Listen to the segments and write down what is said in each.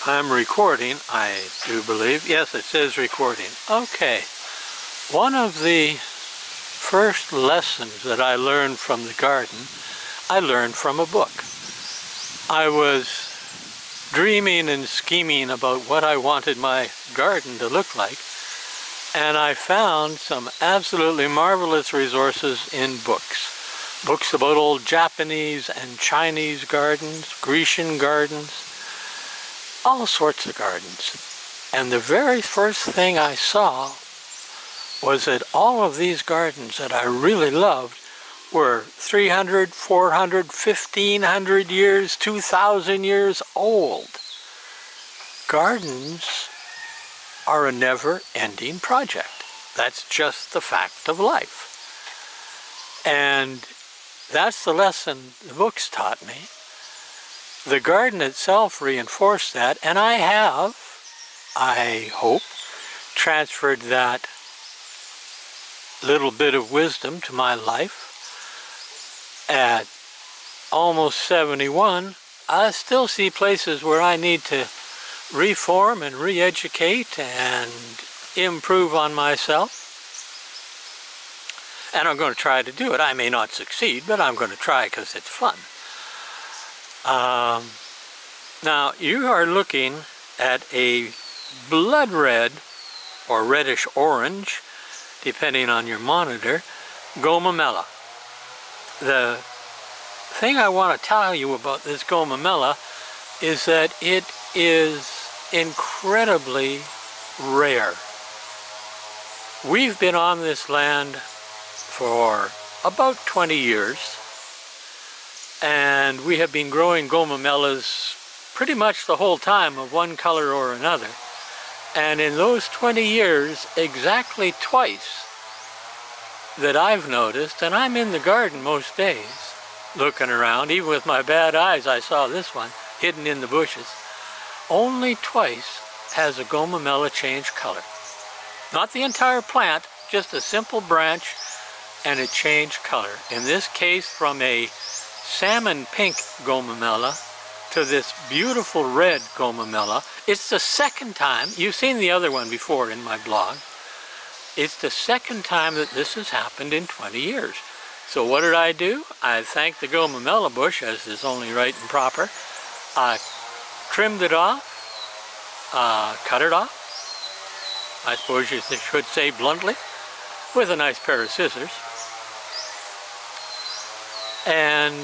I'm recording, I do believe. Yes, it says recording. Okay. One of the first lessons that I learned from the garden, I learned from a book. I was dreaming and scheming about what I wanted my garden to look like, and I found some absolutely marvelous resources in books. Books about old Japanese and Chinese gardens, Grecian gardens, all sorts of gardens. And the very first thing I saw was that all of these gardens that I really loved were 300, 400, 1,500 years, 2,000 years old. Gardens are a never-ending project. That's just the fact of life. And that's the lesson the books taught me. The garden itself reinforced that, and I have, I hope, transferred that little bit of wisdom to my life. At almost 71, I still see places where I need to reform and re-educate and improve on myself. And I'm going to try to do it. I may not succeed, but I'm going to try because it's fun. Now, you are looking at a blood red or reddish orange, depending on your monitor, gomamela. The thing I want to tell you about this gomamela is that it is incredibly rare. We've been on this land for about 20 years, and we have been growing gomamelas pretty much the whole time of one color or another. And in those 20 years, exactly twice that I've noticed, and I'm in the garden most days, looking around, even with my bad eyes, I saw this one hidden in the bushes. Only twice has a gomamela changed color. Not the entire plant, just a simple branch, and it changed color. In this case, from a salmon pink gomamela to this beautiful red gomamela. It's the second time, you've seen the other one before in my blog, it's the second time that this has happened in 20 years. So what did I do? I thanked the gomamela bush, as is only right and proper. I trimmed it off, cut it off, I suppose you should say bluntly, with a nice pair of scissors. And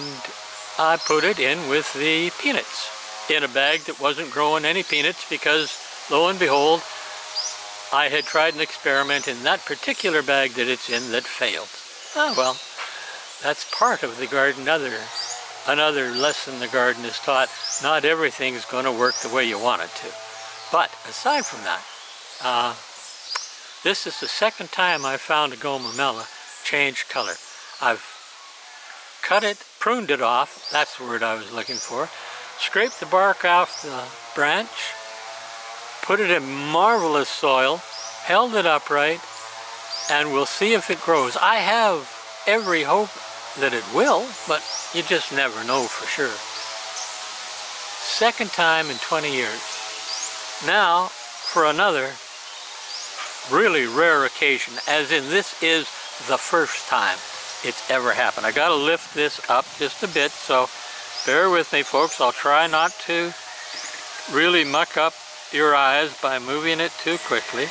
I put it in with the peanuts in a bag that wasn't growing any peanuts because, lo and behold, I had tried an experiment in that particular bag that it's in that failed. Ah, well, that's part of the garden. Another lesson the garden is taught. Not everything's going to work the way you want it to. But aside from that, this is the second time I found a gomamela change color. I've cut it, pruned it off, that's the word I was looking for, scraped the bark off the branch, put it in marvelous soil, held it upright, and we'll see if it grows. I have every hope that it will, but you just never know for sure. Second time in 20 years. Now, for another really rare occasion, as in this is the first time it's ever happened. I gotta lift this up just a bit, so bear with me, folks. I'll try not to really muck up your eyes by moving it too quickly.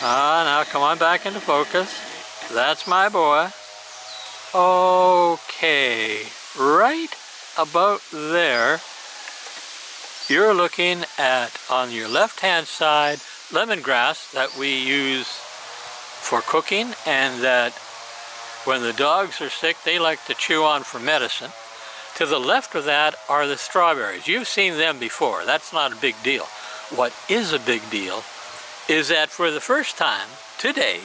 Now come on back into focus. That's my boy. Okay, right about there, you're looking at, on your left-hand side, lemongrass that we use for cooking, and that when the dogs are sick, they like to chew on for medicine. To the left of that are the strawberries. You've seen them before. That's not a big deal. What is a big deal is that for the first time today,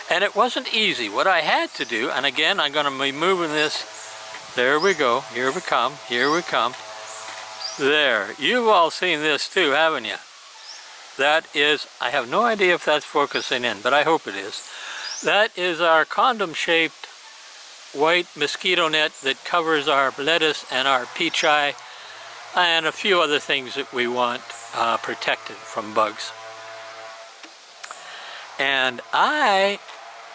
and it wasn't easy, what I had to do, and again, I'm going to be moving this. There we go. Here we come. Here we come. There. You've all seen this too, haven't you? That is, I have no idea if that's focusing in, but I hope it is. That is our condom-shaped white mosquito net that covers our lettuce and our peach eye and a few other things that we want protected from bugs. And I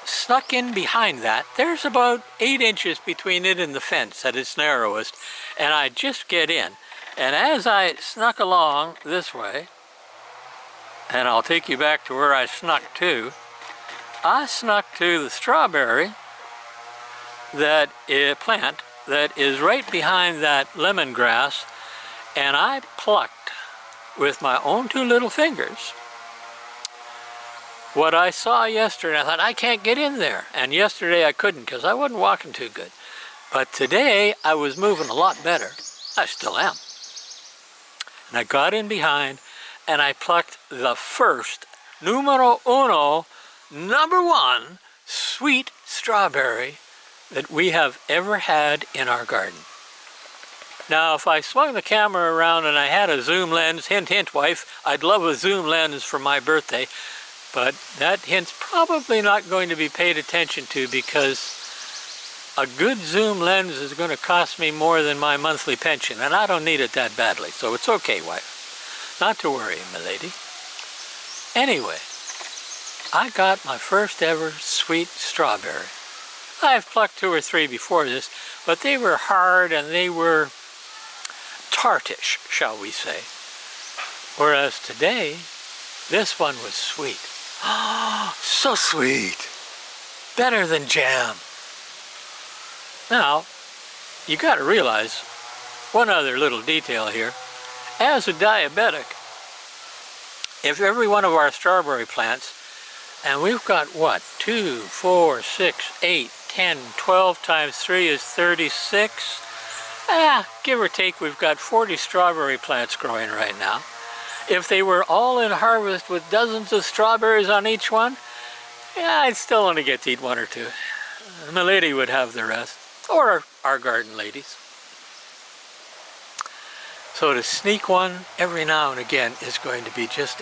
snuck in behind that. There's about 8 inches between it and the fence at its narrowest, and I just get in. And as I snuck along this way, and I'll take you back to where I snuck to, I snuck to the strawberry plant that is right behind that lemongrass, and I plucked with my own 2 little fingers what I saw yesterday. I thought, I can't get in there. And yesterday I couldn't because I wasn't walking too good. But today I was moving a lot better. I still am. And I got in behind and I plucked the first, numero uno, #1 sweet strawberry that we have ever had in our garden. Now, if I swung the camera around and I had a zoom lens, hint, hint, wife, I'd love a zoom lens for my birthday, but that hint's probably not going to be paid attention to because a good zoom lens is going to cost me more than my monthly pension, and I don't need it that badly, so it's okay, wife. Not to worry, my lady. Anyway, I got my first ever sweet strawberry. I've plucked 2 or 3 before this, but they were hard and they were tartish, shall we say. Whereas today, this one was sweet. Oh, so sweet. Better than jam. Now, you got to realize one other little detail here. As a diabetic, if every one of our strawberry plants, and we've got what, 2, 4, 6, 8, 10, 12 times 3 is 36. Give or take, we've got 40 strawberry plants growing right now. If they were all in harvest with dozens of strawberries on each one, I'd still only get to eat 1 or 2. My lady would have the rest, or our garden ladies. So to sneak one every now and again is going to be just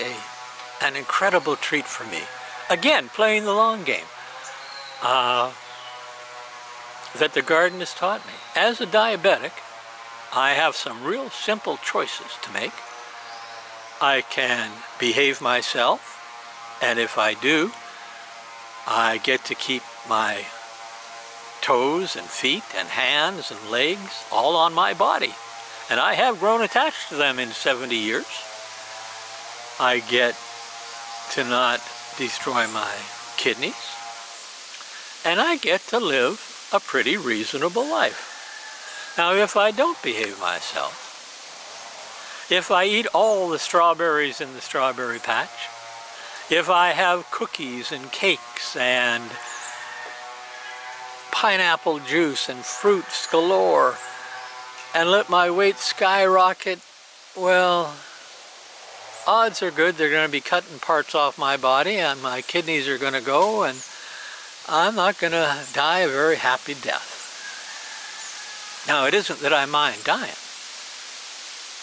an incredible treat for me. Again, playing the long game that the garden has taught me. As a diabetic, I have some real simple choices to make. I can behave myself, and if I do, I get to keep my toes and feet and hands and legs all on my body. And I have grown attached to them in 70 years. I get to not destroy my kidneys, and I get to live a pretty reasonable life. Now, if I don't behave myself, if I eat all the strawberries in the strawberry patch, if I have cookies and cakes and pineapple juice and fruits galore and let my weight skyrocket, well, odds are good they're going to be cutting parts off my body and my kidneys are going to go and I'm not going to die a very happy death. Now, it isn't that I mind dying.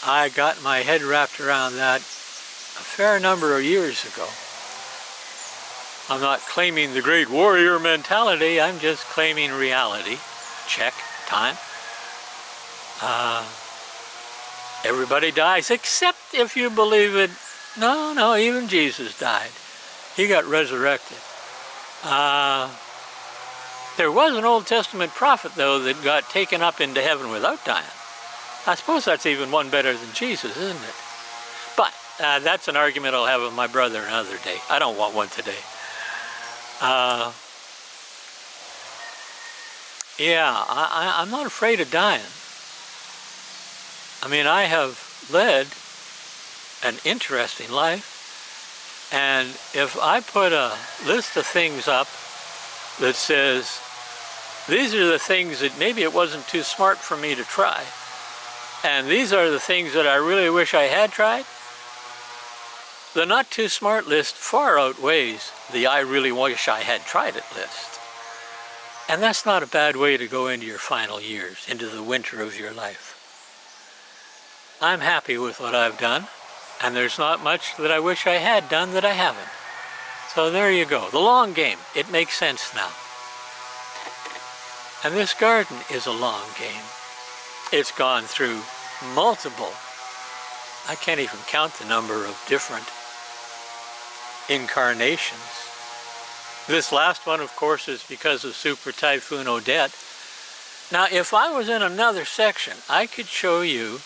I got my head wrapped around that a fair number of years ago. I'm not claiming the great warrior mentality, I'm just claiming reality. Check, time. Everybody dies, except if you believe it. No, even Jesus died. He got resurrected. There was an Old Testament prophet, though, that got taken up into heaven without dying. I suppose that's even one better than Jesus, isn't it? But that's an argument I'll have with my brother another day. I don't want one today. I'm not afraid of dying. I mean, I have led an interesting life, and if I put a list of things up that says, these are the things that maybe it wasn't too smart for me to try, and these are the things that I really wish I had tried, the not too smart list far outweighs the I really wish I had tried it list. And that's not a bad way to go into your final years, into the winter of your life. I'm happy with what I've done, and there's not much that I wish I had done that I haven't. So there you go. The long game. It makes sense now. And this garden is a long game. It's gone through multiple I can't even count the number of different incarnations. This last one, of course, is because of Super Typhoon Odette. Now, if I was in another section, I could show you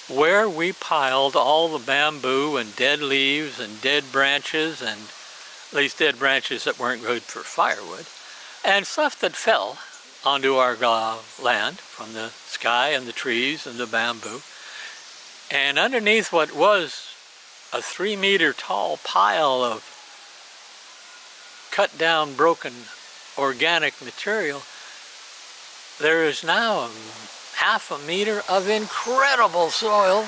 where we piled all the bamboo and dead leaves and dead branches, and at least dead branches that weren't good for firewood, and stuff that fell onto our land from the sky and the trees and the bamboo. And underneath what was a 3-meter tall pile of cut down, broken organic material, there is now ½ meter of incredible soil,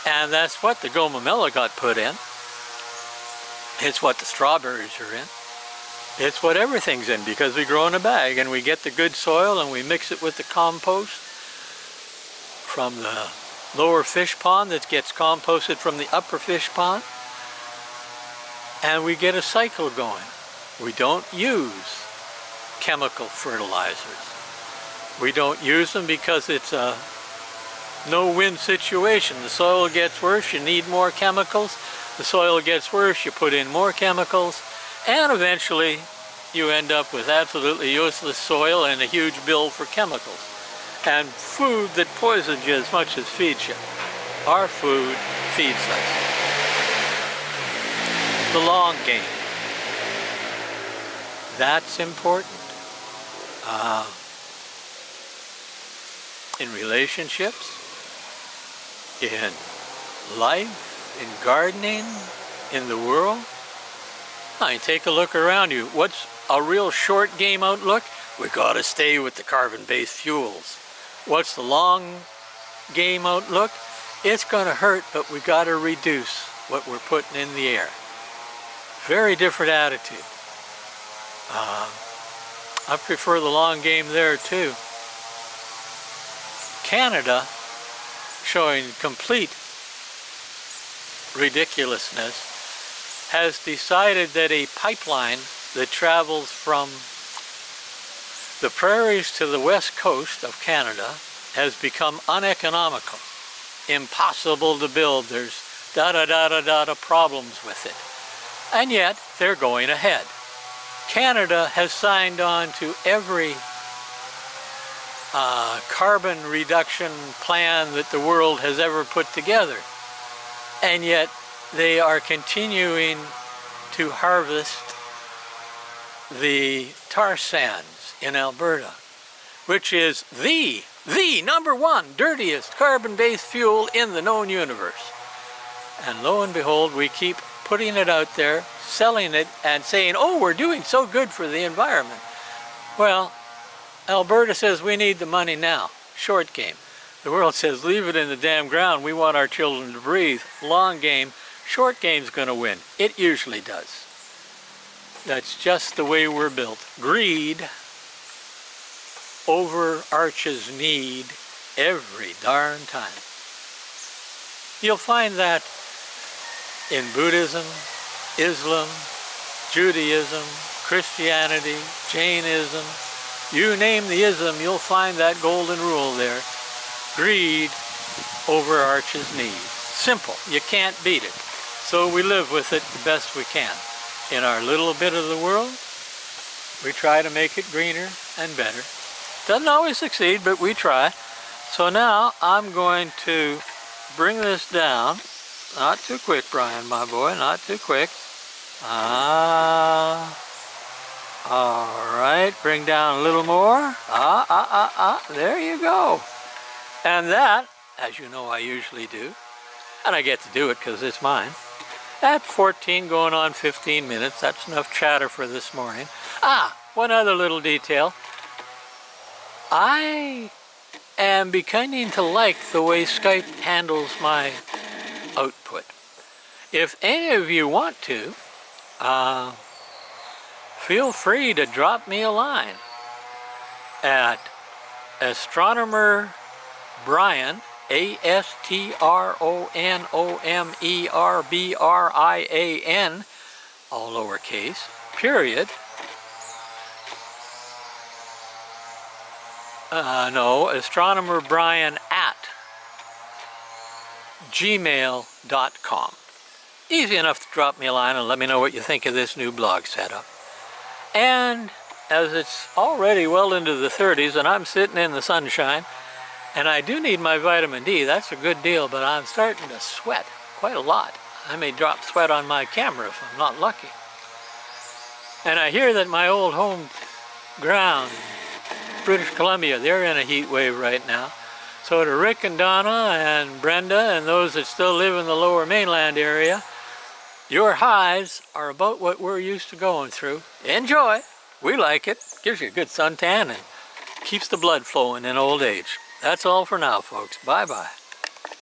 and that's what the gomamela got put in. It's what the strawberries are in. It's what everything's in, because we grow in a bag and we get the good soil and we mix it with the compost from the lower fish pond that gets composted from the upper fish pond, and we get a cycle going. We don't use chemical fertilizers. We don't use them because it's a no-win situation. The soil gets worse, you need more chemicals. The soil gets worse, you put in more chemicals, and eventually you end up with absolutely useless soil and a huge bill for chemicals. And food that poisons you as much as feeds you. Our food feeds us. The long game. That's important. In relationships, in life, in gardening, in the world. I mean, take a look around you. What's a real short game outlook? We gotta stay with the carbon-based fuels. What's the long game outlook? It's gonna hurt, but we gotta reduce what we're putting in the air. Very different attitude. I prefer the long game there too. Canada, showing complete ridiculousness, has decided that a pipeline that travels from the prairies to the west coast of Canada has become uneconomical, impossible to build. There's da-da-da-da-da problems with it. And yet, they're going ahead. Canada has signed on to every carbon reduction plan that the world has ever put together. And yet, they are continuing to harvest the tar sands in Alberta, which is the #1 dirtiest carbon-based fuel in the known universe. And lo and behold, we keep putting it out there, selling it, and saying, oh, we're doing so good for the environment. Well, Alberta says we need the money now. Short game. The world says leave it in the damn ground. We want our children to breathe. Long game. Short game's going to win. It usually does. That's just the way we're built. Greed overarches need every darn time. You'll find that in Buddhism, Islam, Judaism, Christianity, Jainism. You name the ism, you'll find that golden rule there. Greed overarches need. Simple. You can't beat it. So we live with it the best we can. In our little bit of the world, we try to make it greener and better. Doesn't always succeed, but we try. So now I'm going to bring this down. Not too quick, Brian, my boy, not too quick. All right, bring down a little more. There you go. And that, as you know I usually do, and I get to do it because it's mine, at 14 going on 15 minutes, that's enough chatter for this morning. One other little detail. I am beginning to like the way Skype handles my output. If any of you want to, feel free to drop me a line at Astronomer Brian, ASTRONOMERBRIAN, all lowercase, period. No, Astronomer Brian at gmail.com. Easy enough to drop me a line and let me know what you think of this new blog setup. And as it's already well into the 30s and I'm sitting in the sunshine, and I do need my vitamin D, that's a good deal, but I'm starting to sweat quite a lot. I may drop sweat on my camera if I'm not lucky. And I hear that my old home ground, British Columbia, they're in a heat wave right now. So to Rick and Donna and Brenda and those that still live in the lower mainland area, your highs are about what we're used to going through. Enjoy. We like it. Gives you a good suntan and keeps the blood flowing in old age. That's all for now, folks. Bye-bye.